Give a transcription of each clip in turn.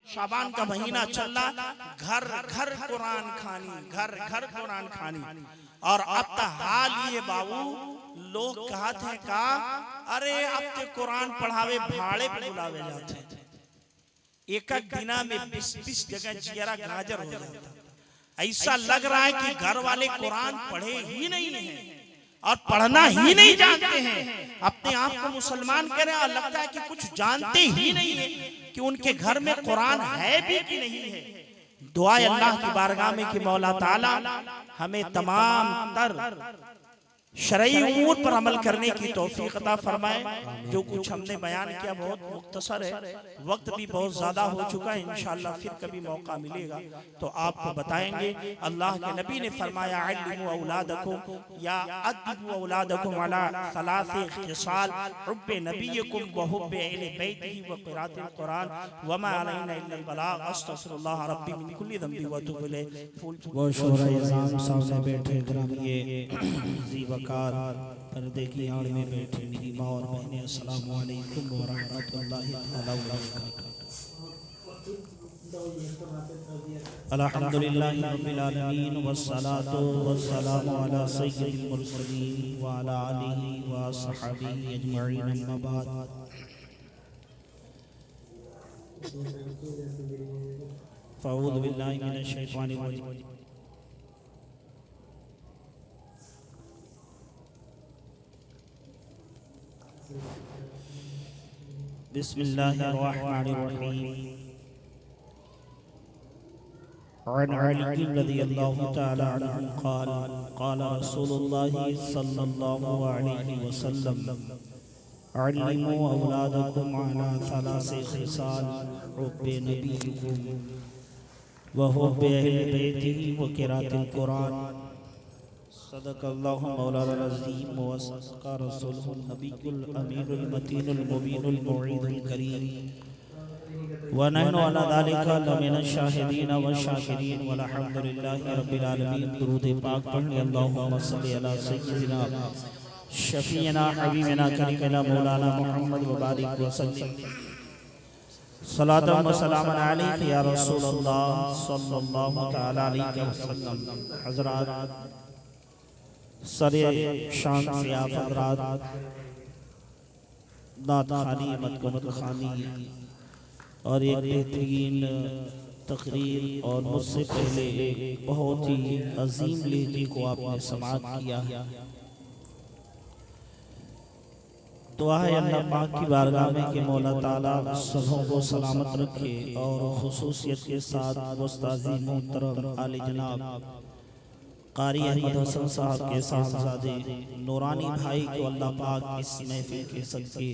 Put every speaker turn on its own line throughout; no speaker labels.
शाबान का महीना चल रहा, घर घर कुरान खानी, घर घर कुरान खानी। और अब तो हाल ये बाबू लोग कहते हैं का अरे अब तो कुरान पढ़ावे भाड़े पे बुलावे जाते हैं। एक एक दिना में 20-20 जगह जियरा गाजर हो जाता। ऐसा लग रहा है कि घर वाले कुरान पढ़े ही नहीं है और पढ़ना ही नहीं जानते हैं। अपने आप को मुसलमान कह रहे हैं और लगता है कि कुछ जानते ही नहीं है कि उनके घर में कुरान है भी कि नहीं है। दुआ अल्लाह की बारगाह में कि मौला ताला हमें तमाम तर शरई उमूर पर अमल करने की तौफीक अता फरमाए। जो कुछ हमने बयान किया बहुत मुख्तसर है, वक्त भी बहुत ज्यादा हो चुका है। इंशाअल्लाह फिर कभी मौका मिलेगा तो आपको बताएंगे। अल्लाह के नबी ने फरमाया अल्लिमू औलादकुम या अद्दिबू औलादकुम अला सलासी खिसाल हुब्बे नबियकुम व हुब्बे अहले बैतिही व क़िराअतिल कुरान व मा अलैना इल्लल बलाग अस्तगफिरुल्लाह रब्बी मिन कुल्ली ज़ंबी व अतूबु इलैह।
वो शोरा इज़ाम सामने बैठे ग्रामीण पर्दे की आड़ में बैठे मेरी माँ और बहनें, अस्सलामु अलैकुम व रहमतुल्लाहि तआला व बरकातहू। अल्हम्दुलिल्लाहि रब्बिल आलमीन वस्सलातु वस्सलामु अला सय्यिदिल मुरसलीन व अला आलिहि व अस्हाबिहि अजमईन, अम्मा बाद। फ़अऊज़ु बिल्लाहि मिनश शैतानिर रजीम। बिस्मिल्लाहिर्रहमानिर्रहीम। अन अली रज़ियल्लाहु तआला अन्हु क़ाल क़ाल रसूलुल्लाहि सल्लल्लाहु अलैहि वसल्लम अल्लिमू औलादकुम अला सलासी खिसाल हुब्बे नबिय्यिकुम व हुब्बे अहले बैतिही व क़िराअतिल कुरान। सदक़ल्लाहु मौलाना अज़ीम व सदक़ा रसूलुहुन नबियुल अमीनुल मतीनुल मुबीनुल मौईदुल करीम व नहनु अला ज़ालिका लमिनश शाहिदीन व शाकिरीन वल्हम्दुलिल्लाहि रब्बिल आलमीन। दुरूद पाक पढ़ें। अल्लाहुम्मा सल्लि अला सय्यिदिना शफीना हबीबिना करीमिना मौलाना मुहम्मद व बारिक व सल्लिम सलातन व सलामन अलैका या रसूलल्लाह सल्लल्लाहु तआला अलैहि वसल्लम। हज़रात सरे शान से आप हज़रात नात खानी मत खानी और एक बेहतरीन तकरीर और मुझसे पहले एक बहुत ही अजीम लहजे को आपने समाअत किया। दुआ है अल्लाह पाक की बारगाह में कि मौला ताला सबों को सलामत रखे और खुसूसियत के साथ उस्तादी मोहतरम आले जनाब कारी अहमद हसन साहब के साहबजादे नूरानी भाई को अल्लाह पाक इस महफिल के सदके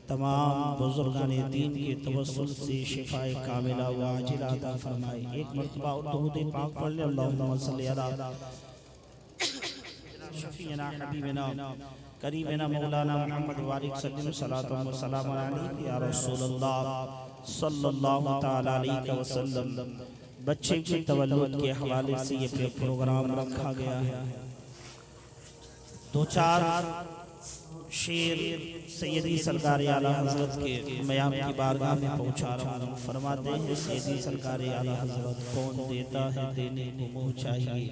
तमाम बुजुर्गान दीन के तवस्सुल से शिफाए कामिला व आजिला अता फरमाए। एक मरतबा दुरूद पाक पढ़ ले। अल्लाहुम्मा सल्लि अला शफीना हबीबिना करीमिना मौलाना मुहम्मद वारिक सल्लल्लाहु सलातन व सलाम अलैहि या रसूलल्लाह सल्लल्लाहु तआला अलैहि वसल्लम। बच्चे के तवल्लुद के हवाले से ये प्रोग्राम रखा गया है। दो चार शेर सैयदी सरकार आला हजरत के मयाम की बारगाह में पहुंचा रहा हूँ। फरमाते हैं सैयदी सरकार आला हजरत, कौन देता है देने को मुँह चाहिए,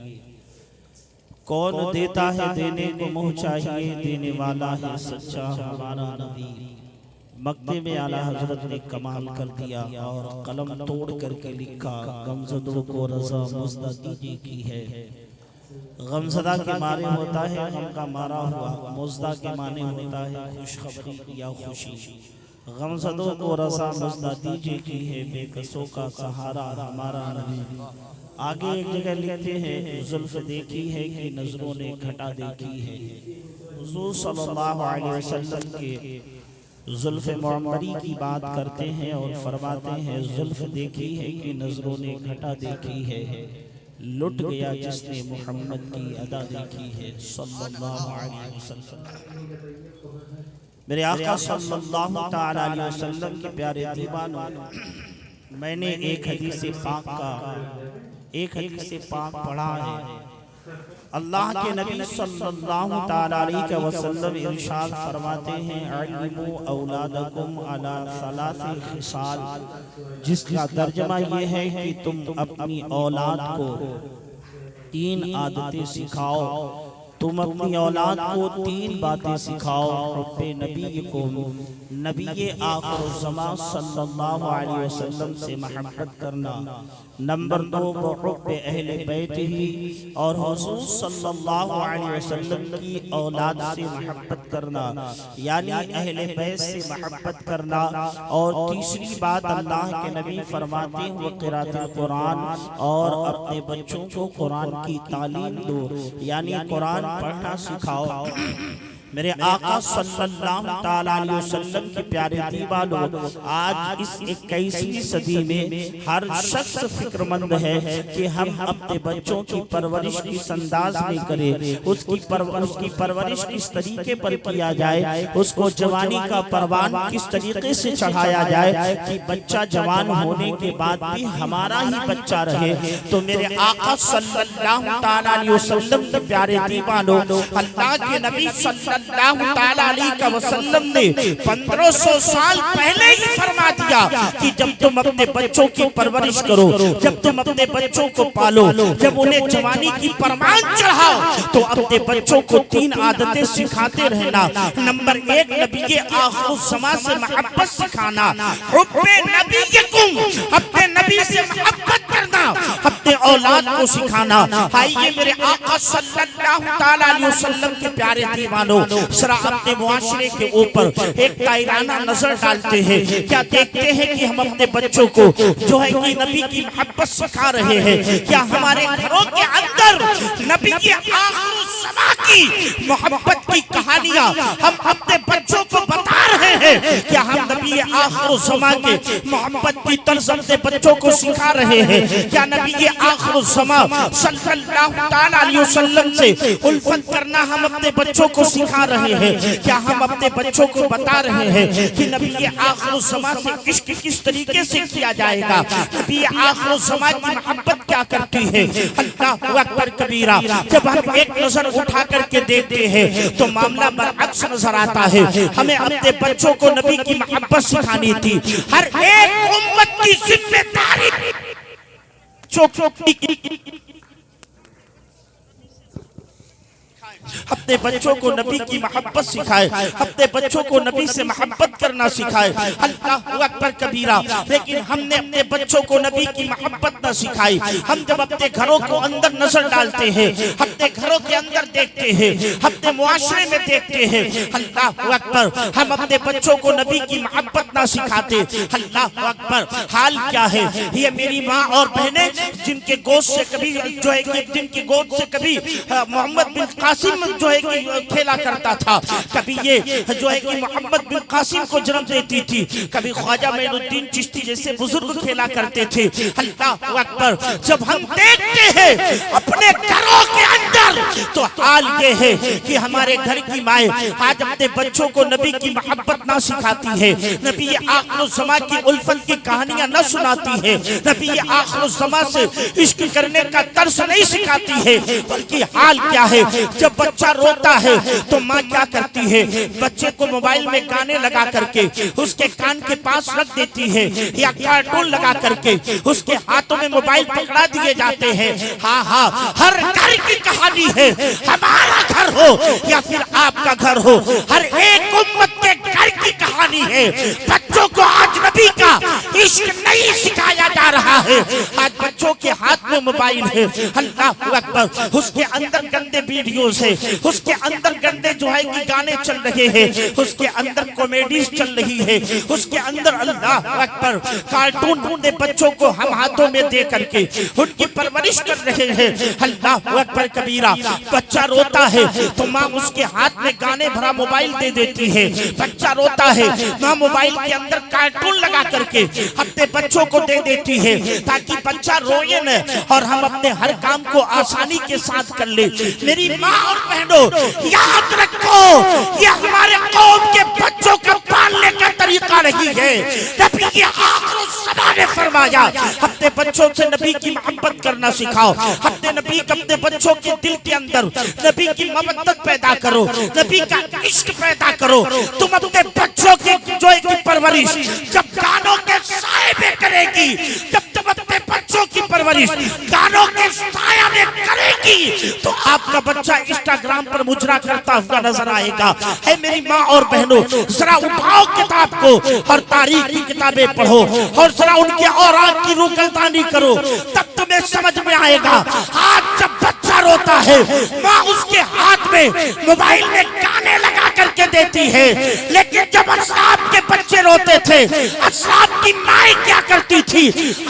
कौन देता है देने को मुँह चाहिए, देने वाला है सच्चा हमारा नबी। मक्ते में आला हजरत ने कमाल कर दिया और कलम तोड़ करके लिखा, गमज़दों को रज़ा मुज़दा दीजिए की है। गमज़दा के मारे होता है गम का मारा हुआ, मुज़दा के माने होता है खुशखबरी या खुशी। गमज़दों को रज़ा मुज़दा दीजिए की है, बेकसों का सहारा हमारा नबी। आगे एक जगह लिखते हैं, जुल्फ़ देखी है कि नजरों ने घटा देखी है। हुज़ूर सल्लल्लाहु अलैहि वसल्लम के जुल्फ़ मुअम्मरी की बात करते हैं और फरमाते हैं, जुल्फ़ देखी है कि नजरों ने घटा देखी है, लुट गया जिसने मोहम्मद की अदा देखी है सल्लल्लाहु अलैहि वसल्लम। मेरे आका सल्लल्लाहु तआला अलैहि वसल्लम के प्यारे दीवानों, मैंने एक हदीस पाक पढ़ा है अल्लाह के नबी सल्लल्लाहु ताला अलैहि वसल्लम इरशाद फरमाते हैं, अल्लिमू औलादकुम अला सलासी खिसाल, जिसका तर्जुमा ये है कि तुम अपनी औलाद को 3 आदतें सिखाओ, तुम अपनी औलाद को 3 बातें सिखाओ। हुब्बे नबी को, नबी आखिर ज़मां सल्लल्लाहु अलैहि वसल्लम से मोहब्बत करना। नंबर 2 हुब्बे अहले बैत ही, और हुजूर सल्लल्लाहु अलैहि वसल्लम की औलाद से मोहब्बत करना, यानी अहले बैत से मोहब्बत करना। और तीसरी बात अल्लाह के नबी फरमाते हैं वो क़िराअतुल कुरान, और अपने बच्चों को कुरान की तालीम दो, यानी कुरान पढ़ना सिखाओ। मेरे आका सल्लल्लाहु ताला अलैहि वसल्लम के प्यारे दीवालों, आज इस 21वीं सदी में हर शख्स फिक्रमंद है कि हम अपने बच्चों की परवरिश किस अंदाज में करें, उसकी परवरिश किस तरीके पर किया जाए, उसको जवानी का परवान किस तरीके से चढ़ाया जाए कि बच्चा जवान होने के बाद भी हमारा ही बच्चा रहे। तो मेरे आका सल्लल्लाहु ताला अलैहि वसल्लम के प्यारे दीवालों, अल्लाह के नबी सल्लल्लाहु ताला अलैहि वसल्लम ने 1500 साल पहले ही फरमा दिया कि जब तुम अपने बच्चों की परवरिश करो, जब तुम अपने बच्चों को पालो, जब उन्हें जवानी की परवान चढ़ाओ, तो अपने बच्चों को 3 आदतें सिखाते रहना। नंबर 1, नबी आखिर ज़मां से मोहब्बत सिखाना। हुब्बे नबीकुम, अपने नबी से मोहब्बत करना, अपने औलाद को सिखाना। आइए मेरे आका सल्लल्लाहु ताला अलैहि वसल्लम के प्यारे दीवानों, जरा अपने मुआशरे के ऊपर एक कायराना नजर डालते हैं। क्या देखते हैं कि हम अपने बच्चों को जो है कि नबी की मोहब्बत सिखा रहे हैं? क्या हमारे घरों के अंदर नबी की आखिर ज़मां की मोहब्बत की कहानियां हम अपने बच्चों को बता रहे हैं? क्या हम नबी आखिर ज़मां के मोहब्बत की तर्ज अपने बच्चों को सिखा रहे हैं? क्या नबी आखिर ज़मां सल्लल्लाहु ताला अलैहि वसल्लम से उल्फत करना हम अपने बच्चों को सिखा रहे हैं? क्या हम अपने बच्चों को बता रहे हैं कि नबी आखिर ज़मां से इश्क किस तरीके से किया जाएगा? नबी आखिर ज़मां की मोहब्बत क्या करती है? अल्लाहु अकबर कबीरा। जब हम एक नजर उठा करके देखते हैं तो मामला बरअक्स नजर आता है। हमें अपने बच्चों को नबी की मोहब्बत सिखानी थी। हर एक उम्मत की जिम्मेदारी अपने बच्चों को नबी की मोहब्बत सिखाए, अपने बच्चों को नबी से मोहब्बत करना सिखाए। अल्लाहु अकबर कबीरा। लेकिन हमने अपने बच्चों को नबी की मोहब्बत न सिखाई। हम जब अपने घरों को अंदर नजर डालते हैं, अपने घरों के अंदर देखते हैं, अपने मुआशरे में देखते हैं, अल्लाहु अकबर, हम अपने बच्चों को नबी की मोहब्बत न सिखाते। अल्लाहु अकबर, हाल क्या है? ये मेरी माँ और बहनें जिनके गोद से कभी जो है कि जिनकी गोद से कभी मोहम्मद बिन कासिम जो है कि खेला करता था, कभी ये जो है कि मोहम्मद बिन कासिम को जन्म देती थी, कभी ख्वाजा मोइनुद्दीन चिश्ती जैसे बुजुर्ग खेला करते थे। अल्लाहु अकबर, जब हम देखते हैं अपने घरों के अंदर तो हाल ये है कि हमारे घर की माएं आज अपने बच्चों को नबी की मोहब्बत ना सिखाती है, नबी आखिर ज़मां की उल्फत की कहानियां न सुनाती है, नबी आखिर ज़मां से इश्क करने का तर्स नहीं सिखाती है। बल्कि हाल क्या है, जब बच्चा रोता है तो माँ क्या करती है? बच्चे को मोबाइल में गाने लगा करके उसके कान के पास रख देती है, या कार्टून लगा करके उसके हाथों में मोबाइल पकड़ा दिए जाते हैं। हाँ हाँ, हर घर की कहानी है, हमारा घर हो या फिर आपका घर हो, हर एक उम्मत के घर की कहानी है। बच्चों को आज नबी का इश्क नहीं सिखाया जा रहा है। आज बच्चों के हाथ में मोबाइल है, अल्लाहु अकबर, उसके अंदर गंदे वीडियोस है, उसके अंदर गंदे जो है कि गाने चल रहे हैं, उसके अंदर कॉमेडीज चल रही है, उसके अंदर अल्लाह अकबर कार्टून अपने बच्चों को हम हाथों में दे करके उनकी परवरिश कर रहे हैं। अल्लाह अकबर कबीरा। बच्चा रोता है तो माँ उसके हाथ में गाने भरा मोबाइल दे देती है। बच्चा रोता है, माँ मोबाइल के अंदर कार्टून लगा करके अपने बच्चों को दे देती है ताकि बच्चा रोए न और हम अपने हर काम को आसानी के साथ कर ले। मेरी माँ और बहनों, याद रखो, ये हमारे कौम के बच्चों का पालने का तरीका नहीं है। नबी के आखिर ज़माने ने फरमाया अपने बच्चों से नबी की मोहब्बत करना सिखाओ, अपने नबी अपने बच्चों के दिल के अंदर नबी की मोहब्बत पैदा करो, नबी का इश्क पैदा करो। तुम अपने बच्चों की जो की परवरिश जब गानों के साए में करेगी, जब तुम अपने बच्चों की परवरिश गानों के साया में करेगी तो आपका बच्चा इंस्टाग्राम पर मुजरा करता हुआ नजर आएगा। है मेरी माँ और बहनों, जरा उठाओ किताब को और तारीख की किताबें पढ़ो और जरा उनके औरात की रूकलतानी करो, तब तुम्हें समझ में आएगा। आज जब बच्चा रोता है, माँ उसके हाथ में मोबाइल में गाने लगा करके देती है, लेकिन जब असलाफ के बच्चे रोते थे, असलाफ की माएँ क्या करती थी?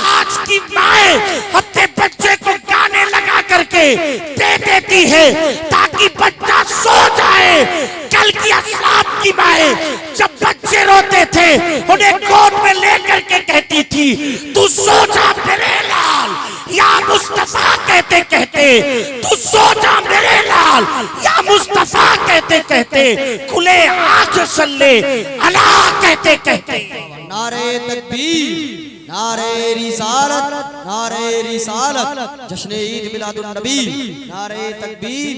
आज की माएँ अपने बच्चे को गाने लगा करके दे देती है ताकि बच्चा सो जाए। कल की असलाफ की माएँ जब बच्चे रोते थे उन्हें गोद में लेकर के कहती थी, तू सो जा मेरे लाल या मुस्तफा कहते कहते, तू सो जा मेरे लाल या मुस्तफा कहते कहते, खुले आंख सल्ले अला कहते कहते।
नारे तकबीर, नारे रिसालत, नारे रिसालत, जश्न ईद मिलादुन नबी, नारे तकबीर,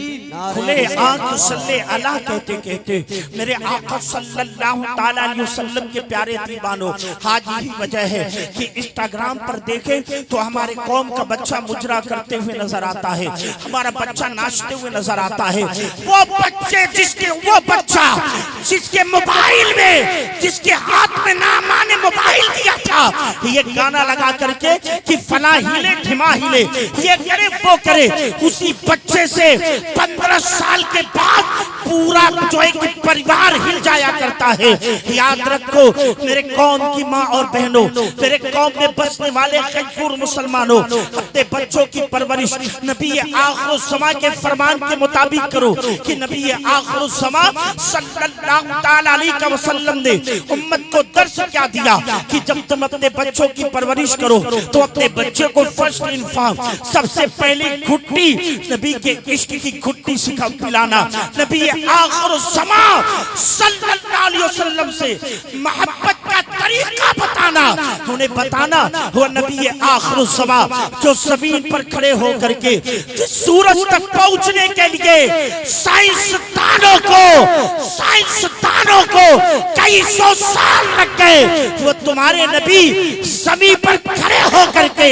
खुले आंख सल्ले अला कहते कहते मेरे आका सल्लल्लाहु ताला अलैहि वसल्लम के प्यारे दीवानों, आज यही वजह है कि इंस्टाग्राम पर देखे तो हमारे कौम का बच्चा मुजरा करते हुए नजर आता है, हमारा बच्चा नाचते हुए नजर आता है। वो बच्चा जिसके मोबाइल में, जिसके हाथ में ना माँ ने मोबाइल दिया था, ये गाना लगा करके कि फला हिले ढिमा हिले, ये करे वो करे, उसी बच्चे से 15 साल के बाद पूरा जो है कि परिवार हिल जाया करता है। याद रखो मेरे कौम की माँ और बहनों, मेरे कौम में बसने वाले गैर मुसलमानों, अपने बच्चों की परवरिश नबी आखिरुज़्ज़मा के फरमान के मुताबिक करो कि नबी आखिरुज़्ज़मा सल्लल्लाहु ताला अलैहि वसल्लम ने उम्मत को दर्स क्या दिया कि जब तुम अपने बच्चों की परवरिश करो तो अपने बच्चे को फर्स्ट इन्फाम, सबसे पहले घुट्टी, नबी के इश्क की घुट्टी सिखा पिलाना। नबी आखिरुज़्ज़मा सल्लल्लाहु अलैहि वसल्लम से मोहब्बत का तरीका बताना, उन्हें बताना वो नबी आखिरुज़्ज़मा जो जमीन पर खड़े हो करके जिस सूरज तक पहुंचने के लिए साइंसदानों को कई सौ साल लग गए, वो तुम्हारे नबी जमीन पर खड़े हो करके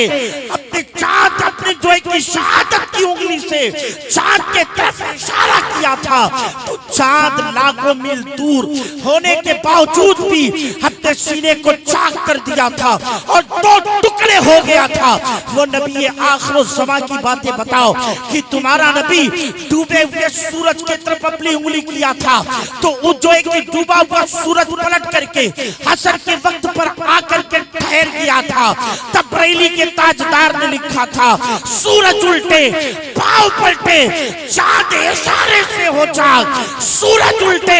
अपने चांद, अपने जो है कि शहादत की उंगली से चांद के तरफ इशारा किया था, तो चांद लाखों मील दूर होने के बावजूद भी अपने सीने को चाक कर दिया था और 2 टुकड़े हो गया था। वो नबी आखिरुज़्ज़मा की बातें बताओ कि तुम्हारा नबी डूबे हुए सूरज के तरफ अपनी उंगली किया था तो वो जो है कि डूबा हुआ सूरज पलट करके हसर के वक्त पर आकर के ठहर गया था। तब बरेली के ताजदार ने लिखा था, सूरज उल्टे पाँव पलटे चांद इशारे से हो जाग, सूरज उल्टे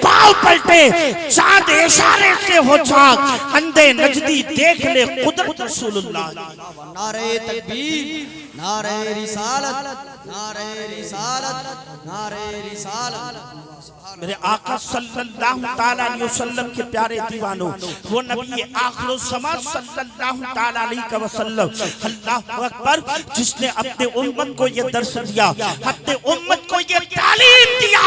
पाँव पलटे चांद इशारे से हो जाग, अंधे नजदी देख ले कुदरत रसूलुल्लाह।
नारे तकबीर, नारे रिसालत, नारे रिसालत, नारे रिसालत।
मेरे आका सल्लल्लाहु ताला अलैहि वसल्लम के प्यारे दीवानों, वो नबी आखिरुज़्ज़मा सल्लल्लाहु ताला अलैहि वसल्लम, अल्लाहु अकबर, जिसने अपने उम्मत को ये दर्स दिया, अपने उम्मत को ये तालीम दिया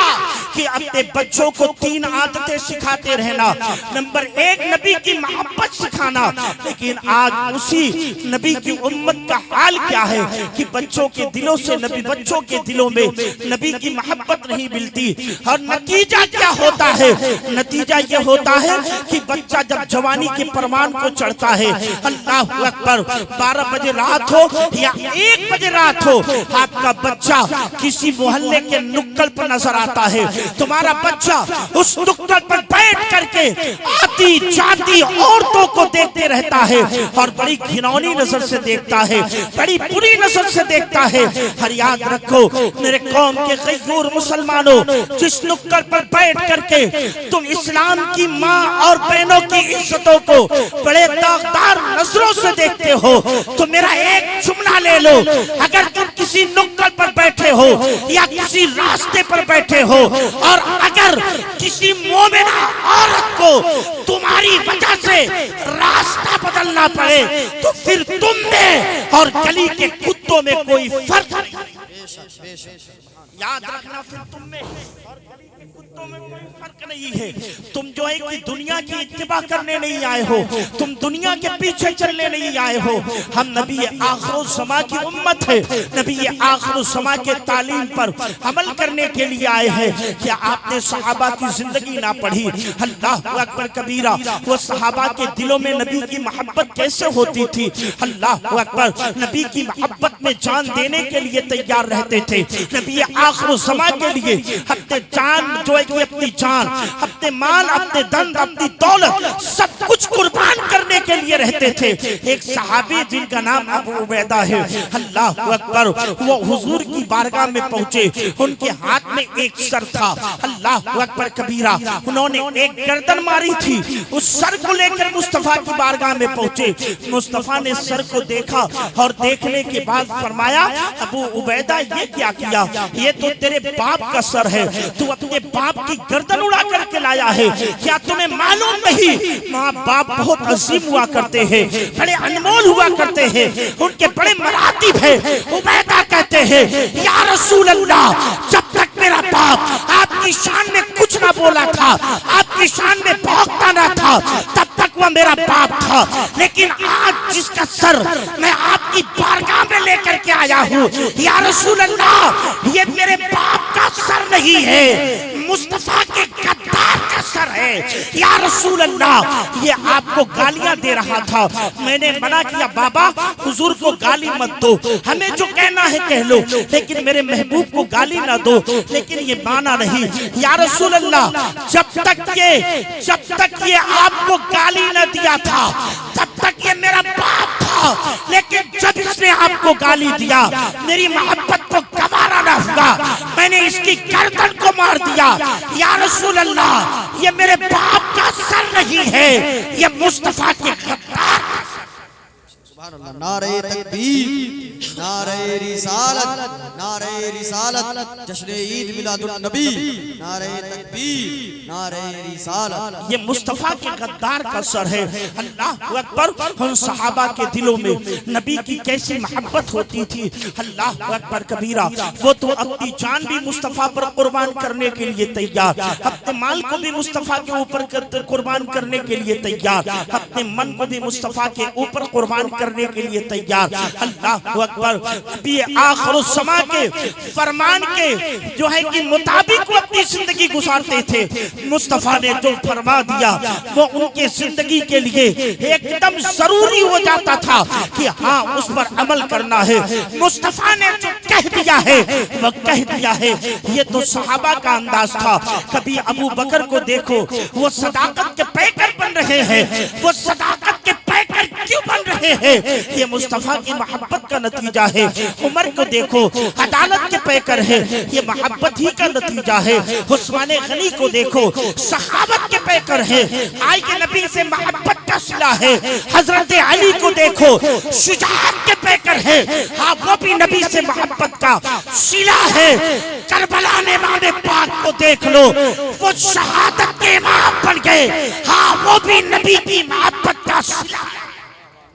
कि अपने बच्चों को 3 आदतें सिखाते रहना। नंबर 1 नबी की मोहब्बत सिखाना। लेकिन आज उसी नबी की उम्मत का हाल क्या है कि बच्चों के दिलों से बच्चों के दिलों में नबी की मोहब्बत नहीं मिलती। और नतीजा क्या होता है? नतीजा ये होता है कि बच्चा जब जवानी के परमान को चढ़ता है, अल्लाह अकबर, 12 बजे रात हो या 1 बजे रात हो, आपका बच्चा किसी मोहल्ले के नुक्कड़ पर नजर आता है। तुम्हारा बच्चा उस नुक्कड़ पर बैठ करके आती जाती औरतों को देखते रहता है और बड़ी घिनौनी नजर से देखता है, बड़ी बुरी नजर से देखता है। हर याद रखो मेरे कौम के गैर मुसलमानों, जिस नुक्कड़ पर बैठ करके तुम इस्लाम की माँ और बहनों की इज्जतों को बड़े दागदार नजरों से देखते हो, तो मेरा एक जुमला ले लो, अगर तुम
किसी नुक्कड़ पर बैठे हो या किसी रास्ते पर बैठे हो और अगर किसी मोमिना औरत को तुम्हारी वजह से रास्ता बदलना पड़े तो फिर तुम में और गली के कुत्तों में कोई फर्क नहीं। याद रखना, फिर तुम में और गली के कुत्तों में कोई फर्क नहीं है। तुम जो है कि दुनिया की इत्तिबा करने नहीं आए हो, तुम दुनिया के पीछे चलने नहीं आए हो। हम नबी आखिर समा की उम्मत है, नबी आखिर समा के तालीम पर अमल करने के लिए आए हैं। क्या आपने सहाबा की जिंदगी ना पढ़ी? अल्लाह अकबर कबीरा, वो सहाबा के दिलों में नबी की मोहब्बत कैसे होती थी। अल्लाह अकबर, नबी की मोहब्बत में जान देने के लिए तैयार रहते थे। नबी आखिर समा के लिए अपने जान जो है कि अपनी जान, अपने माल, अपने धन, अपनी दौलत सब कुछ कुर्बान करने के लिए रहते थे। एक सहाबी जिनका नाम अबू उबैदा है, अल्लाह अकबर, वो हुजूर की बारगाह में पहुंचे। उनके हाथ में एक सर था, अल्लाह अकबर कबीरा। उन्होंने एक गर्दन मारी थी, उस सर को लेकर मुस्तफा की बारगाह में पहुंचे। मुस्तफा ने सर को देखा और देखने के बाद फरमाया, अबू उबैदा ये क्या किया? ये तो तेरे बाप का सर है, तू अपने बाप की गर्दन उड़ा करके लाया है। क्या तुम्हें मालूम नहीं माँ बाप बहुत अजीम हुआ करते हैं, बड़े अनमोल हुआ करते हैं, उनके बड़े मरातिब है। उबैदा कहते हैं, या रसूल अल्लाह, जब तक मेरा बाप आपकी शान में कुछ ना बोला था, आपकी शान में भौंकता ना था, तब तक वह मेरा बाप था। लेकिन आज जिसका सर मैं आपकी बारगाह में लेकर के आया हूँ, या रसूल अल्लाह, ये मेरे बाप का सर नहीं है, मुस्तफा के गद्दार का सर है। या रसूल अल्लाह, ये आपको गालियां दे रहा था, मैंने मना किया, बाबा हुजूर को गाली मत दो, हमें जो कहना है कह लो, लेकिन मेरे महबूब को गाली ना दो। लेकिन ये माना नहीं। या रसूल अल्लाह, जब तक ये आपको गाली न दिया था तब तक ये मेरा बाप था, लेकिन जब इसने आपको गाली दिया, मेरी मोहब्बत को गवारा न हुआ, मैंने इसकी गर्दन को मार दिया। या रसूल अल्लाह, ये मेरे बाप का सर नहीं है, ये मुस्तफा के गद्दार।
नारे तकबीर, नारे रिसालत, नारे रिसालत, जश्न ईद मिलादुन नबी, नारे तकबीर, नारे रिसालत।
ये मुस्तफा के गद्दार का सर है। अल्लाह अकबर, उन सहाबा के दिलों में नबी की कैसी मोहब्बत होती थी। अल्लाह अकबर कबीरा, वो तो अपनी जान भी मुस्तफा पर कुर्बान करने के लिए तैयार, अपने माल को भी मुस्तफा के ऊपर कुर्बान करने के लिए तैयार, अपने मन को भी मुस्तफा के ऊपर कुर्बान करने के लिए तैयार। अल्लाह अकबर, नबी आखिर समा के फरमान के जो है कि मुताबिक वो अपनी जिंदगी गुजारते थे। मुस्तफा ने जो फरमा दिया वो उनके जिंदगी के लिए एकदम जरूरी हो जाता था कि हाँ, उस पर अमल करना है। मुस्तफा ने जो कह दिया है वो कह दिया है। ये तो सहाबा का अंदाज था। कभी अबू बकर को देखो, वो सदाकत के पैकर बन रहे हैं, वो सदाकत के पैकर क्यों बन रहे हैं? ये मुस्तफा की मोहब्बत का नतीजा है। उमर को देखो, अदालत के पैकर है, ये मोहब्बत ही का नतीजा है। उस्मान गनी को देखो, सहाबत के पैकर है, आई के नबी से मोहब्बत का सिला है। हजरत अली को देखो, शुजाअत के पैकर है, हाँ वो भी नबी से मोहब्बत का सिला है। करबला में इमाम पाक को देख लो, वो शहादत के इमाम बन गए, हाँ वो भी नबी की मोहब्बत का सिला है।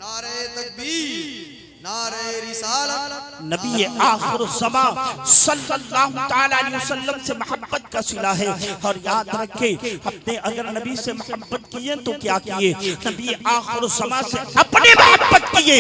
नारे तकबीर, नारे रिसालत,
नबी आखिर ज़मा सल्लल्लाहु ताला अलैहि वसल्लम से मोहब्बत का सिला है। और याद रखे, अपने अगर नबी से मोहब्बत किए तो क्या किए? नबी आखिर ज़मा से अपने मोहब्बत किए,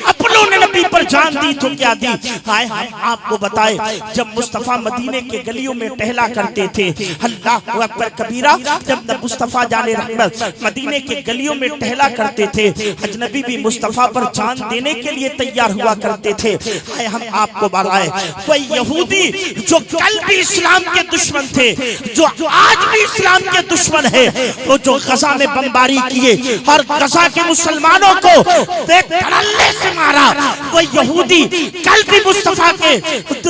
अपनों ने नबी पर जान दी तो क्या दी? हाय हाय, आपको बताए, जब मुस्तफा मदीने के गलियों में टहला करते थे, अल्लाह अकबर कबीरा, जब मुस्तफा जाने रहमत मदीने के गलियों में टहला करते थे, अजनबी भी मुस्तफा पर जान देने के लिए तैयार हुआ करते थे। हम आपको बताएं, वही यहूदी जो कल भी इस्लाम के दुश्मन थे, जो आज भी इस्लाम के दुश्मन है, वो जो गजा में बमबारी किए और गजा के मुसलमानों को धड़ल्ले से मारा, मारा, वो यहूदी कल भी मुस्तफा के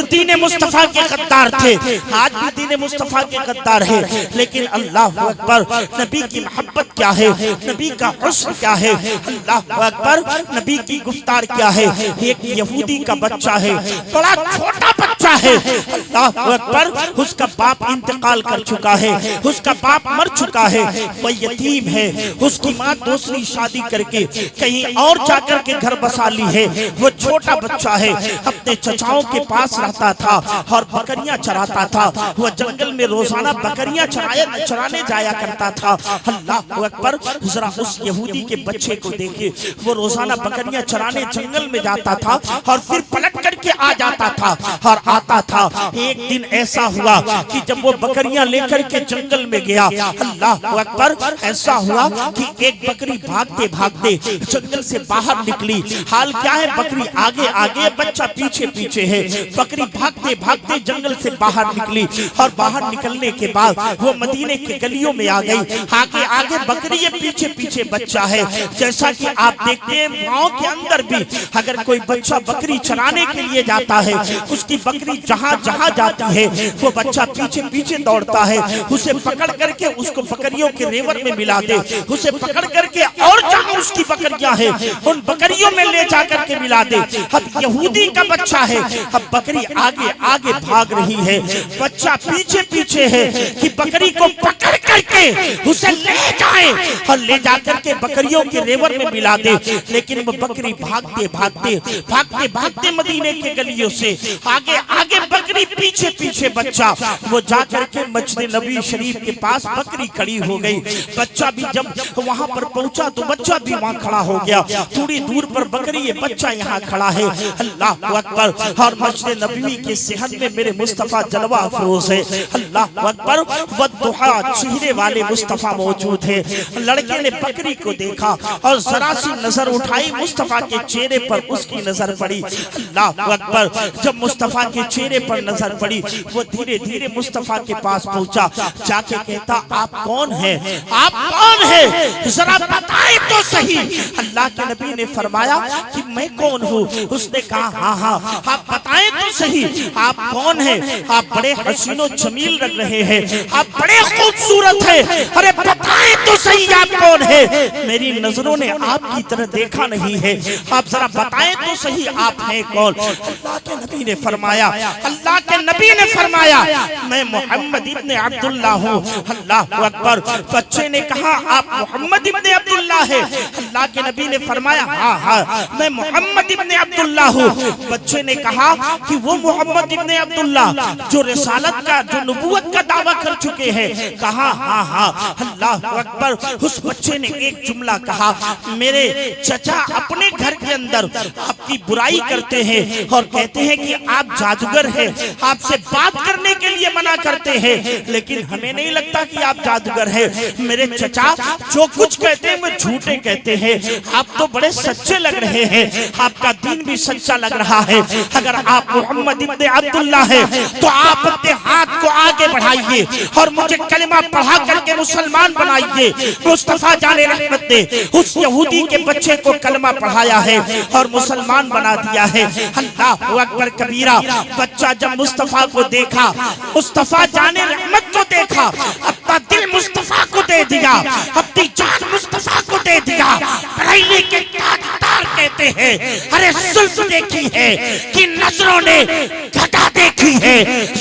दीन मुस्तफा के गद्दार थे, आज भी दीन मुस्तफा के गद्दार है। लेकिन अल्लाह अकबर, नबी की मोहब्बत क्या है, नबी का हुस्न क्या है, अल्लाह अकबर, नबी की गुफ्तार क्या है। एक यहूदी का बच्चा है, बड़ा छोटा बच्चा है, अल्लाह अकबर, उसका बाप इंतकाल कर चुका है, उसका बाप मर चुका है, वह यतीम है, उसकी माँ दूसरी शादी करके कहीं और जाकर के घर बसा ली है। वो छोटा बच्चा है, अपने चचाओं के पास रहता था और बकरियां चराता था। वह जंगल में रोजाना बकरियां चराने जाया करता था। अल्लाह अकबर, जरा उस यहूदी के बच्चे को देखिए, वो रोजाना बकरियां चराने जंगल में जाता था और फिर पलट करके आ जाता था और आता था। एक दिन ऐसा हुआ कि जब वो बकरियां लेकर के जंगल में गया, अल्लाह अकबर, ऐसा हुआ कि एक बकरी भागते भागते जंगल से बाहर निकली। हाल क्या है, बकरी आगे आगे, बच्चा पीछे पीछे है। बकरी भागते भागते जंगल से बाहर निकली और बाहर निकलने के बाद वो मदीने के गलियों में आ गई। आगे आगे बकरी है, पीछे पीछे बच्चा है। जैसा कि आप देखते हैं गांव के अंदर भी अगर कोई बच्चा बकरी चराने के लिए जाता है, उसकी बकरी जहाँ जहाँ जाती है वो बच्चा पीछे पीछे दौड़ता है, उसे पकड़ करके उसको बकरियों के रेवर में मिला दे, उसे पकड़ करके और जहाँ उसकी बकरियां हैं उन बकरियों में ले जाकर के मिला दे। अब यहूदी का बच्चा है, अब बकरी आगे आगे भाग रही है, बच्चा पीछे पीछे है कि बकरी को पकड़ करके उसे ले जाए और ले जाकर के बकरियों के रेवर में मिला दे। लेकिन वो बकरी भागते भागते भागते भागते मदीने के गलियों से आगे आगे, बकरी पीछे पीछे बच्चा, वो जाकर के मस्जिद नबी शरीफ के पास बकरी खड़ी हो गई। बच्चा भी जब वहां पर पहुंचा तो बच्चा भी वहां खड़ा हो गया। थोड़ी दूर पर बकरी है, बच्चा यहाँ खड़ा है। अल्लाह अकबर, और मस्जिद नबी के सेहत में मेरे मुस्तफा जलवा अफरोज है। अल्लाह अकबर, वद्दुहा, चेहरे वाले मुस्तफा मौजूद है। लड़के ने बकरी को देखा और जरा सी नजर उठाई, मुस्तफा के चेहरे पर उसकी नजर पड़ी। अल्लाह अकबर, जब मुस्तफा के चेहरे पर नजर पड़ी, वो धीरे धीरे मुस्तफा के पास पहुंचा, जाके कहता, आप कौन है, आप कौन है, जरा बताएं तो सही। अल्लाह के नबी ने फरमाया कि मैं कौन हूँ। उसने कहा, हाँ हाँ, आप बताएं तो सही, आप कौन है, आप बड़े हसीनो जमील लग रहे हैं, आप बड़े खूबसूरत हैं, अरे बताएं तो सही आप कौन है, मेरी नजरों ने आपकी तरह देखा नहीं है, आप जरा बताएं तो सही आप हैं कौन। अल्लाह के नबी ने फरमाया, अल्लाह के नबी ने फरमाया, मैं मोहम्मद इब्ने अब्दुल्ला हूँ। अल्लाह अकबर, बच्चे ने कहा, आप मोहम्मद इब्ने अब्दुल्ला है। अल्लाह के नबी ने फरमाया, हाँ हाँ, मैं मोहम्मद इब्ने अब्दुल्ला हूँ। बच्चे ने कहा कि वो मोहम्मद इब्ने अब्दुल्ला जो रिसालत का, जो नबूवत का दावा कर चुके हैं। कहा, हाँ हाँ। अल्लाह अकबर, उस बच्चे ने एक जुमला कहा, मेरे चचा अपने घर के अंदर आपकी बुराई करते हैं और कहते हैं कि आप जादूगर हैं, आपसे बात करने के लिए मना करते हैं, लेकिन हमें नहीं लगता कि आप जादूगर हैं। मेरे चचा जो कुछ कहते हैं वो झूठे कहते हैं, आप तो बड़े सच्चे लग रहे हैं, आपका दीन भी सच्चा लग रहा है। अगर आप मोहम्मद इब्ने अब्दुल्ला है तो आप अपने हाथ को आगे बढ़ाइए और मुझे कलिमा पढ़ा करके मुसलमान बनाइए। मुस्तफा जाने रहमत ने उस यहूदी के बच्चे को कलिमा पढ़ाया है और मुसलमान बना दिया है। अल्लाह अकबर कबीरा। बच्चा जब मुस्तफा को देखा, मुस्तफा जाने रहमत को देखा, अपना दिल मुस्तफा को दे दिया, अपनी जान मुस्तफा को दे दिया। पढ़ाई के ताजदार कहते हैं, अरे सुल्फ देखी है कि नजरों ने घटा देखी है,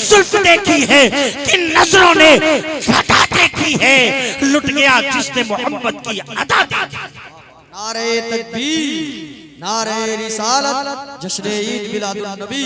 सुल्फ देखी है कि नजरों ने घटा देखी है। लुट गया जिसने मोहम्मद की अदा देखी।
नारे तकबीर, नारे रिसालत, जश्न ईद मिलादुन नबी,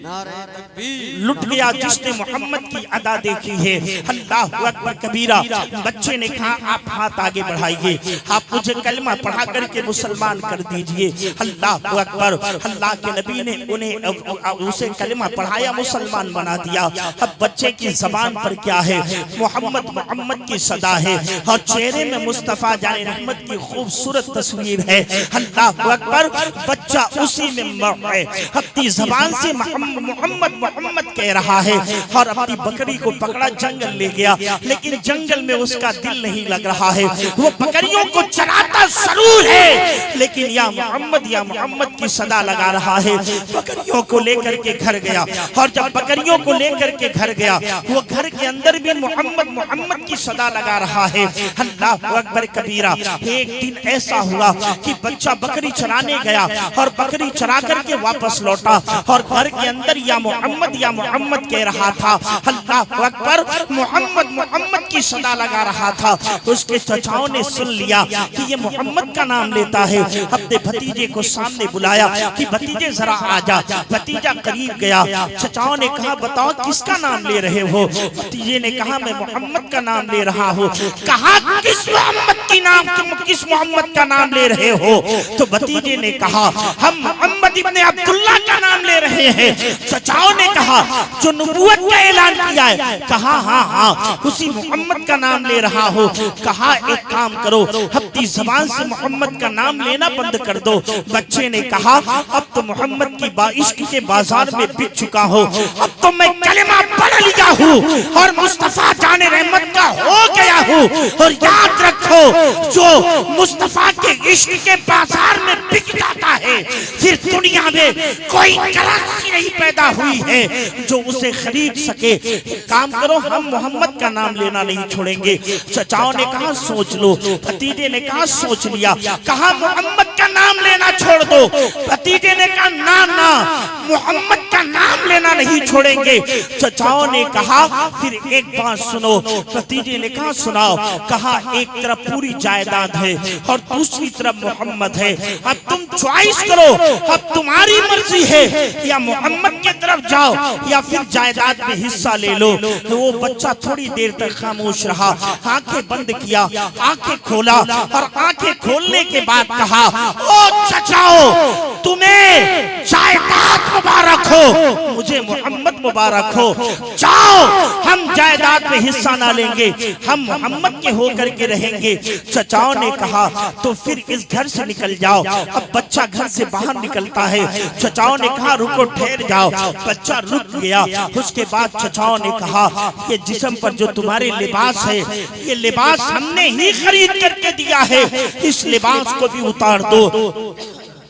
नारे तकबीर।
लुट गया जिसने मोहम्मद की अदा देखी है। अल्लाह अकबर कबीरा। बच्चे ने कहा, आप हाथ आगे बढ़ाइए, आप मुझे कलमा पढ़ा करके मुसलमान कर दीजिए। अल्लाह अकबर। अल्लाह के नबी ने उन्हें उसे कलमा पढ़ाया, मुसलमान बना दिया। अब बच्चे की जबान पर क्या है, मोहम्मद मोहम्मद की सदा है और चेहरे में मुस्तफा जाने रहमत की खूबसूरत तस्वीर है। अल्लाह अकबर। बच्चा उसी में मर है, अपनी जबान से मोहम्मद मोहम्मद कह रहा है और अपनी बकरी को पकड़ा जंगल ले गया, लेकिन जंगल में उसका दिल नहीं लग रहा है। वो बकरियों को चराता जरूर है, लेकिन या मोहम्मद की सदा लगा रहा है। बकरियों को लेकर के घर गया, और जब बकरियों को लेकर के घर गया, वो घर के अंदर भी मोहम्मद मोहम्मद की सदा लगा रहा है। अल्लाह अकबर कबीरा। एक दिन ऐसा हुआ कि बच्चा बकरी चराने गया और बकरी चरा करके वापस लौटा और घर के अंदर या मोहम्मद कह रहा था। अल्लाह अकबर, मोहम्मद मोहम्मद की सदा लगा रहा था। उसके चचाओं ने सुन लिया कि ये मोहम्मद का नाम लेता है, अपने भतीजे को सामने बुलाया कि भतीजे जरा आजा। भतीजा करीब गया, चचाओं ने कहा बताओ किसका नाम ले रहे हो? भतीजे ने कहा मैं मोहम्मद का नाम ले रहा हूँ। कहा किस मोहम्मद का नाम ले रहे हो? तो भतीजे ने कहा हम मोहम्मद इब्ने अब्दुल्लाह का नाम ले रहे हैं। चचाओं ने कहा जो नबूवत का ऐलान किया है? कहा हाँ उसी मोहम्मद का नाम ले रहा हो। कहा एक काम करो, अपनी जबान से मोहम्मद का नाम लेना बंद कर दो। बच्चे ने कहा अब तो मोहम्मद की इश्क के बाजार में बिक चुका हो, अब तो मैं कलिमा पढ़ लिया हूँ और मुस्तफा जाने रहमत का हो गया हूँ। और याद रखो जो मुस्तफा के इश्क के बाजार में बिक जाता है, फिर दुनिया में कोई करेंसी नहीं पैदा हुई है जो उसे खरीद सके। काम करो हम मोहम्मद का नाम लेना नहीं छोड़ेंगे। चचाओं ने कहा सोच लो। भतीजे ने कहा सोच लिया। कहा मोहम्मद का नाम लेना छोड़ दो। भतीजे ने कहा ना मोहम्मद का नाम लेना नहीं छोड़ेंगे। चचाओं ने कहा फिर एक बात सुनो। भतीजे ने कहा सुनाओ। कहा एक तरफ पूरी जायदाद है और दूसरी तरफ मोहम्मद है, अब तुम चॉइस करो, अब तुम्हारी मर्जी है, या मोहम्मद की तरफ जाओ या फिर जायदाद में हिस्सा ले लो। वो बच्चा थोड़ी देर तक खामोश रहा, आंखें बंद किया, आंखें खोला और आंखें खोलने के बाद कहा ओ चचाओ तुम्हें जायदाद मुबारक हो, मुझे मोहम्मद मुबारक हो। जाओ हम जायदाद में हिस्सा ना लेंगे, हम मोहम्मद के होकर के रहेंगे। चचाओं ने कहा तो फिर इस घर से निकल जाओ। अब बच्चा घर से बाहर निकलता है। चचाओं ने कहा रुको ठहर जाओ। बच्चा रुक गया। उसके बाद चचाओं ने कहा ये जिस्म पर जो तुम्हारे लिबास है, ये लिबास हमने ही खरीद करके दिया है, इस लिबास को भी उतार दो।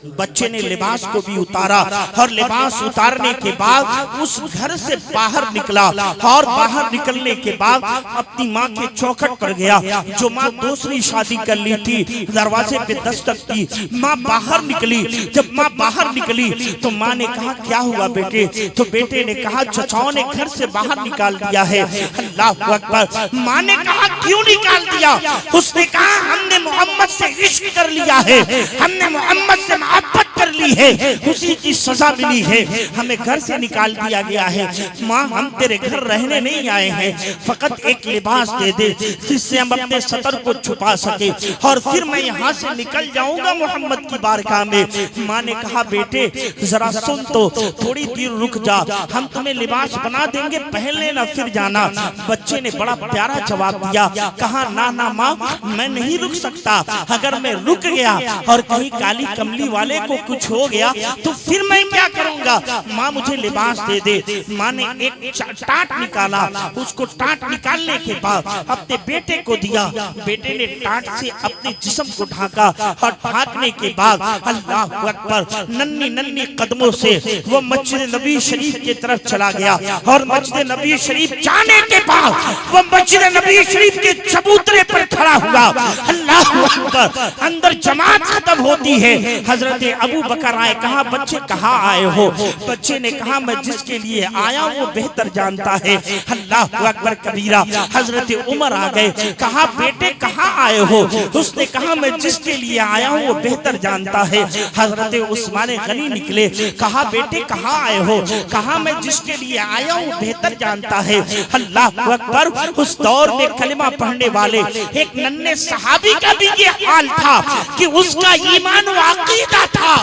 बच्चे ने लिबास को भी उतारा और लिबास उतारने के बाद उस घर से बाहर निकला और बाहर निकलने के बाद अपनी माँ के चौखट पर गया। जो माँ दूसरी शादी कर ली थी, दरवाजे पे दस्तक दी। माँ बाहर निकली। जब माँ बाहर निकली तो माँ ने कहा क्या हुआ बेटे? तो बेटे ने कहा चचाओं ने घर से बाहर निकाल दिया है। अल्लाह अकबर। माँ ने कहा क्यों निकाल दिया? उसने कहा हमने मोहम्मद से इश्क कर लिया है, हमने मोहम्मद से मोहब्बत कर ली है, उसी की सजा मिली है, हमें घर से निकाल दिया गया है। माँ हम तेरे घर रहने नहीं आए हैं, फकत एक लिबास दे दे जिससे हम अपने सतर को छुपा सके और फिर मैं यहाँ से निकल जाऊंगा मोहम्मद की बारगाह में। माँ ने कहा बेटे जरा सुन तो, थोड़ी देर रुक जा, हम तुम्हें लिबास बना देंगे, पहन लेना फिर जाना। बच्चे ने बड़ा प्यारा जवाब दिया। कहा ना माँ मैं नहीं रुक सकता, अगर मैं रुक गया और कहीं काली कमली वाले को कुछ हो गया तो फिर मैं क्या करूंगा? माँ मुझे लिबास दे दे। माँ ने एक टाट निकाला, उसको टाट निकालने के बाद अपने बेटे को दिया। बेटे ने टाट से अपने जिस्म को ढाका और ढाकने के बाद अल्लाह अकबर नन्ही नन्ही कदमों से वो मस्जिद नबी शरीफ की तरफ चला गया। और मस्जिद नबी शरीफ जाने के बाद वो मस्जिद नबी शरीफ के चबूतरे पर खड़ा हुआ। अल्लाह अकबर। अंदर जमात खत्म होती है। हजरत अबू बकर आए। कहा बच्चे कहाँ आए हो? बच्चे ने कहा मैं जिसके लिए आया वो बेहतर जानता है। अल्लाह अकबर कबीरा। हजरत उमर आ गए। कहा बेटे कहाँ आए हो? उसने कहा मैं जिसके लिए आया हूँ वो बेहतर जानता है। हजरत उस्मान गनी निकले। कहा बेटे कहाँ आए हो? कहा मैं जिसके लिए आया हूँ बेहतर जानता है। अल्लाह अकबर। उस दौर में कलिमा पढ़ने वाले एक नन्हे सहाबी का भी ये हाल था कि उसका ईमान व अकीदा
था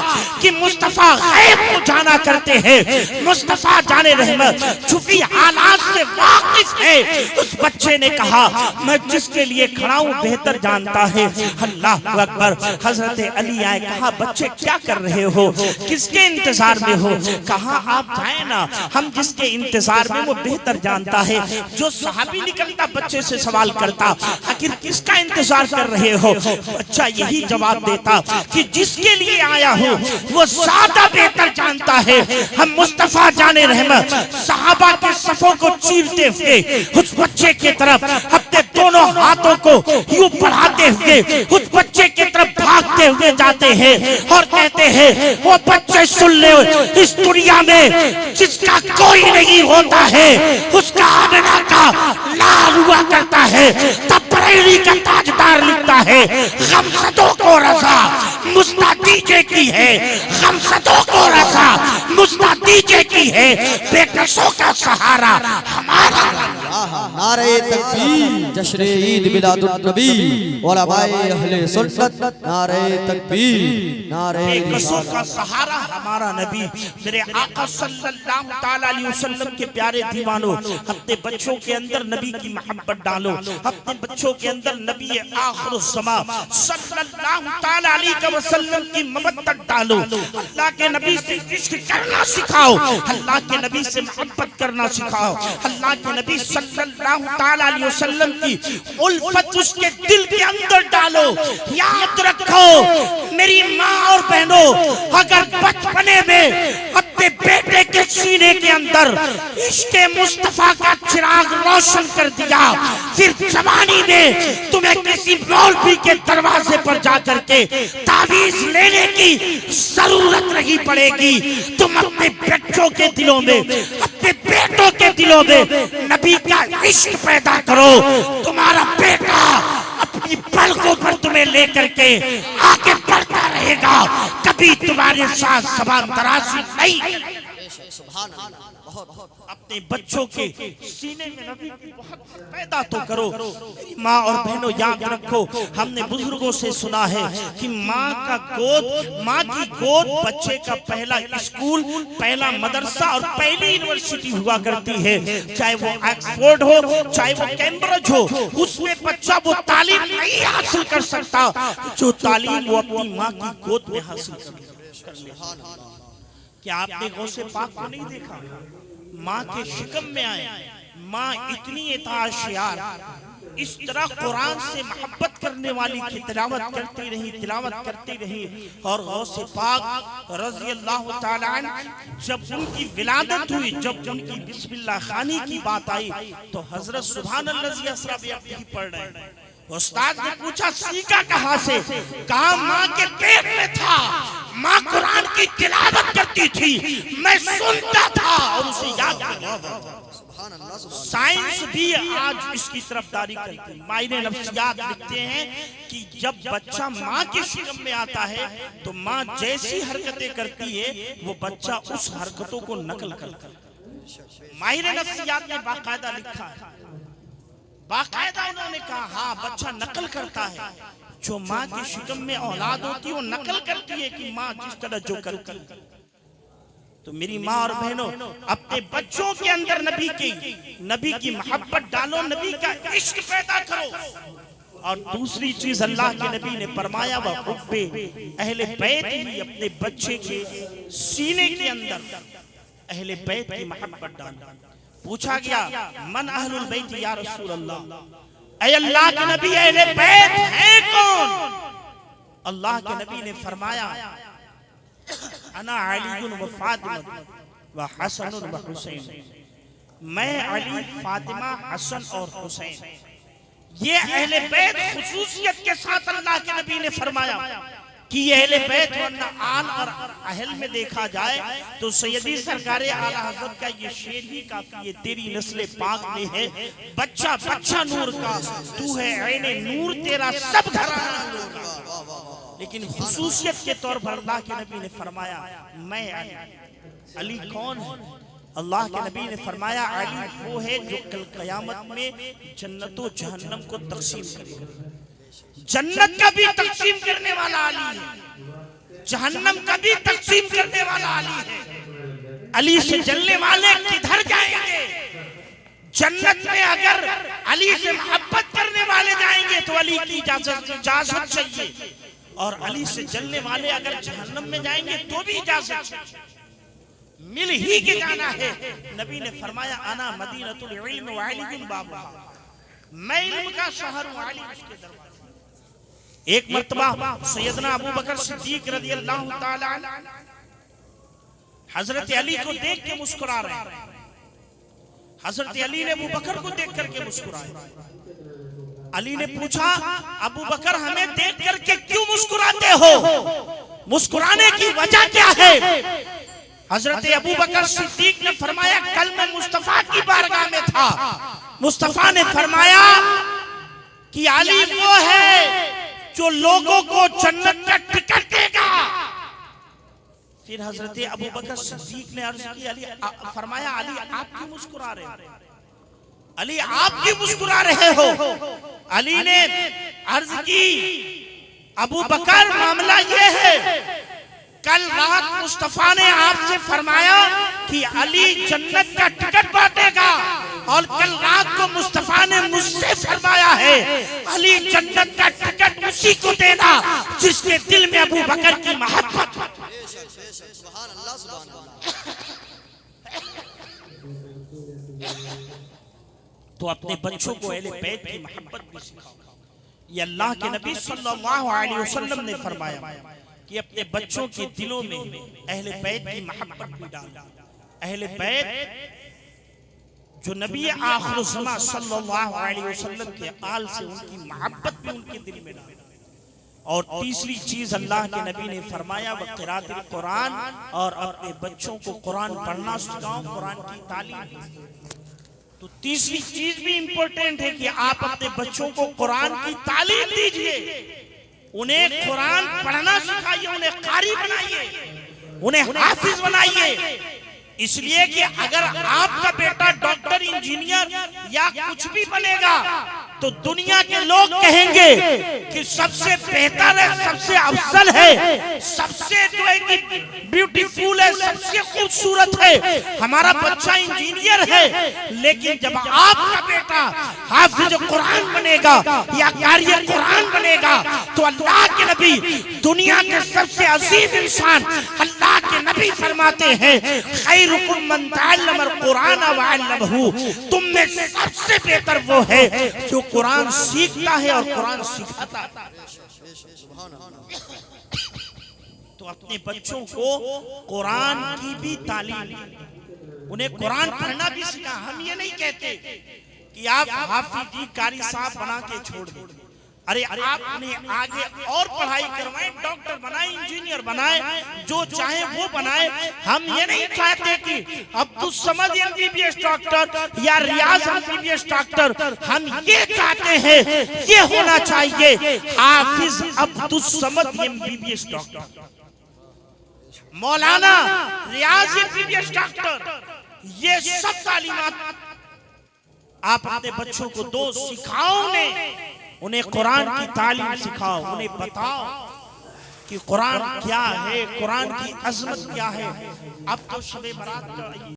कि मुस्तफा गैब को जाना करते हैं, मुस्तफा जाने रहमत छुपी हालात से वाकिफ है। उस बच्चे ने कहा मैं जिसके लिए खड़ा हूं बेहतर जानता है। अल्लाह अकबर। हजरत अली आए, कहा बच्चे क्या कर रहे हो, किसके इंतजार में हो? कहा आप जाए ना, हम जिसके इंतजार में वो बेहतर जानता है। जो सहाबी निकलता बच्चे से सवाल करता आखिर किसका इंतजार कर रहे हो? बच्चा यही जवाब देता कि जिसके लिए आया हूँ वो ज्यादा बेहतर जानता है। हम मुस्तफा जाने रहमत सहाबा के सफों को चीरते हुए उस बच्चे की तरफ अपने दोनों हाथों को यूं बढ़ाते हुए उस बच्चे की तरफ भागते हुए जाते हैं और कहते हैं वो बच्चे सुन ले, इस दुनिया में जिसका कोई नहीं होता है उसका आमना का लाल हुआ करता है। तब बरेली का ताजदार लिखता है गमसदों को रजा मुस्ता दीजे की है, गमसदों को रजा मुस्ता दीजे की है, बेकसों का सहारा हमारा।
नारे तकबीर जश्न ईद मिलादुन नबी उलमाए अहले सुन्नत। नारे तकबीर नारे
बेकसों का सहारा हमारा नबी। मेरे आका सल्लल्लाहु ताला अलैहि वसल्लम के प्यारे दीवानों, अपने बच्चों के अंदर नबी की मोहब्बत डालो, अपने बच्चों के अंदर नबी आखिरुज़्ज़मा सल्लल्लाहु ताला अलैहि वसल्लम की मोहब्बत डालो। अल्लाह के नबी से इश्क करना सिखाओ, अल्लाह के नबी से मोहब्बत करना सिखाओ, अल्लाह के नबी सल्लल्लाहु ताला अलैहि वसल्लम की उल्फत उसके दिल के अंदर डालो। याद रखो मेरी माँ और बहनों, अगर बचपने में अपने बेटे के सीने के अंदर इश्क मुस्तफा का चिराग रोशन कर दिया, फिर जवानी में तुम्हें किसी मौलवी के दरवाजे पर जाकर के ताबीज लेने की जरूरत नहीं पड़ेगी। तुम अपने बच्चों के दिलों में, अपने बेटों के दिलों में नबी का इश्क पैदा करो। तुम्हारा बेटा अपनी पलकों पर तुम्हें लेकर के आगे बढ़ता रहेगा, कभी तुम्हारे साथ ज़बान दराज़ी नहीं। अपने बच्चों के सीने में नबी की मोहब्बत पैदा तो करो। मेरी माँ और बहनों याद रखो, हमने बुजुर्गों से सुना है कि माँ का गोद, माँ की गोद बच्चे का पहला स्कूल, पहला मदरसा और पहली यूनिवर्सिटी हुआ करती है। चाहे वो ऑक्सफोर्ड हो, चाहे वो कैम्ब्रिज हो, उसमें बच्चा वो तालीम नहीं हासिल कर सकता जो तालीम वो अपनी माँ की गोद में हासिल कर ले। क्या आपने गौसे पाक को नहीं देखा? माँ के शिकम में आए, माँ इतनी इताशियार, इस तरह कुरान से मोहब्बत करने वाली की तिलावत करती रही, तिलावत करती रही। और गौसे पाक रज़ी अल्लाह ताला अन्हु जब उनकी विलादत हुई, जब उनकी बिस्मिल्लाह खानी की बात आई तो हजरत सुभान अल्लाज़ी असरा बिअब्दिही पढ़ रहे हैं। उस्ताद ने पूछा सीखा कहाँ से? कहा माँ के पेट में था, माँ कुरान की तिलावत करती थी, मैं सुनता था और उसे याद करता। साइंस भी आज इसकी तरफदारी करती है। माहिर नफ्सियात लिखते हैं कि जब बच्चा माँ के शिकम में आता है तो माँ जैसी हरकतें करती है वो बच्चा उस हरकतों को नकल करता है। माहिर नफ्सियात ने बाकायदा लिखा है, बाकायदा उन्होंने कहा हाँ बच्चा नकल करता है। जो माँ के शिकम में औलाद होती है वो नकल करती है कि माँ जिस तरह जो करती है। तो मेरी माँ और बहनों, अपने बच्चों के अंदर नबी की मोहब्बत डालो, नबी का इश्क पैदा करो। और दूसरी चीज अल्लाह के नबी ने फरमाया वह हुब्बे अहले बैत भी, अपने बच्चे के सीने के अंदर अहले बैत की मोहब्बत डालो। पूछा गया मन अहलुल बैत या रसूल अल्लाह, ऐ अल्लाह के नबी अहले बैत है कौन? अल्लाह के नबी ने फरमाया अना अली व फातिमा व हसन व हुसैन, मैं अली, फातिमा, हसन और हुसैन। ये अहले बैत खुसूसियत के साथ अल्लाह के नबी ने फरमाया कि ये अहले बैत, वरना आल और अहल में देखा जाए तो सैयदी सरकारे आला हज़रत का ये शेर ही काफी है। तेरी नस्ल पाक में है बच्चा बच्चा नूर का, तू है ऐने नूर, तेरा सब घराना नूर का। लेकिन खुसूसियत के तौर पर अल्लाह के नबी ने फरमाया मैं अली। अली कौन है? अल्लाह के नबी ने फरमाया अली वो है जो कल क़यामत में जन्नत और जहन्नम को तकसीम करेगा। जन्नत का भी तकसीम करने वाला अली है,
जहन्नम कभी तकसीम करने वाला अली है। अली से जलने वाले किधर जाएंगे? जन्नत में अगर अली से मोहब्बत करने वाले जाएंगे तो अली की इजाजत चाहिए, और अली से जलने वाले अगर जहन्नम में जाएंगे तो भी इजाजत चाहिए, मिल ही के जाना है। नबी ने फरमाया अना मदीनतुल इल्म व अलीयुल बाबुहा, मैं इल्म का शहर हूं, अली उसके दरवाजे। एक मर्तबा सैयदना अबू बकर सिद्दीक रज़ियल्लाहु ताला अन्हु हजरत अली को देख के मुस्कुरा रहे हैं। हजरत अली ने अबू बकर को देख करके मुस्कुराया। अली ने पूछा अबू बकर हमें देख करके क्यों मुस्कुराते हो, मुस्कुराने की वजह क्या है? हजरत अबू बकर सिद्दीक ने फरमाया कल मैं मुस्तफा की बारगाह में था, मुस्तफा ने फरमाया कि अली वो है जो लोगों को जन्नत का टिकट देगा। फिर हजरत अबू बकर सिद्दीक ने अर्ज की अली, फरमाया अली आप क्यों मुस्कुरा रहे हो? अली आप क्यों मुस्कुरा रहे हो? अली ने अर्ज की अबू बकर मामला ये है, कल रात मुस्तफा ने आपसे फरमाया कि अली जन्नत का टिकट बांटेगा, और कल रात को मुस्तफा ने मुझसे फरमाया है अली जन्नत का टिकट उसी को देना जिसके दिल में अबू बकर की मोहब्बत हो।
सुभान अल्लाह, सुभान अल्लाह।
तो अपने बच्चों को अहले बैत की मोहब्बत भी सिखाओ। ये अल्लाह के नबी सल्लल्लाहु अलैहि वसल्लम ने फरमाया कि अपने बच्चों के दिलों में अहले बैत की मोहब्बत भी डालो। अहले बैत जो नबी आखिर ज़मां सल्लल्लाहु अलैहि वसल्लम के आल से उनकी मोहब्बत भी उनके दिल में डालो। और तीसरी चीज अल्लाह के नबी ने फरमाया व क़िराअतुल कुरान, और अपने बच्चों को कुरान पढ़ना सिखाओ, कुरान की तालीम। तो तीसरी चीज भी इंपॉर्टेंट है कि आप अपने बच्चों को कुरान की तालीम दीजिए, उन्हें कुरान पढ़ना सिखाइए, उन्हें कारी बनाइए, उन्हें हाफिज बनाइए। इसलिए कि अगर आपका बेटा डॉक्टर, इंजीनियर या कुछ भी बनेगा तो दुनिया के लोग कहेंगे कि सबसे बेहतर है, सबसे अफजल है, सबसे जो है कि ब्यूटीफुल है, सबसे खूबसूरत है, हमारा बच्चा इंजीनियर है। लेकिन जब आपका बेटा हाफिज कुरान बनेगा या कारी कुरान बनेगा तो अल्लाह के नबी, दुनिया के सबसे अजीम इंसान अल्लाह के नबी फरमाते हैं खैरुकुम मन तअल्लमल कुरान व अल्लमहु, तुम में सबसे बेहतर वो है जो कुरान सीखता है और कुरान सिखाता है। तो अपने बच्चों को कुरान की भी तालीम, उन्हें कुरान पढ़ना भी सिखा। हम ये नहीं कहते कि आप हाफिज कारी साहब बना के छोड़ दें, अरे आप उन्हें आगे और पढ़ाई करवाएं, डॉक्टर बनाए, इंजीनियर बनाए, जो चाहे वो बनाए। हम ये नहीं चाहते कि अब्दुल समद एमबीबीएस डॉक्टर या रियाज एमबीबीएस डॉक्टर, हम ये चाहते हैं ये होना चाहिए हाफिज अब्दुल समद एमबीबीएस डॉक्टर, मौलाना रियाज एमबीबीएस डॉक्टर। ये सब तालीमात आप अपने बच्चों को दो, सिखाओ, उन्हें कुरान की तालीम सिखाओ, उन्हें बताओ कि कुरान क्या है, कुरान की अजमत क्या है। अब तो शब बारात का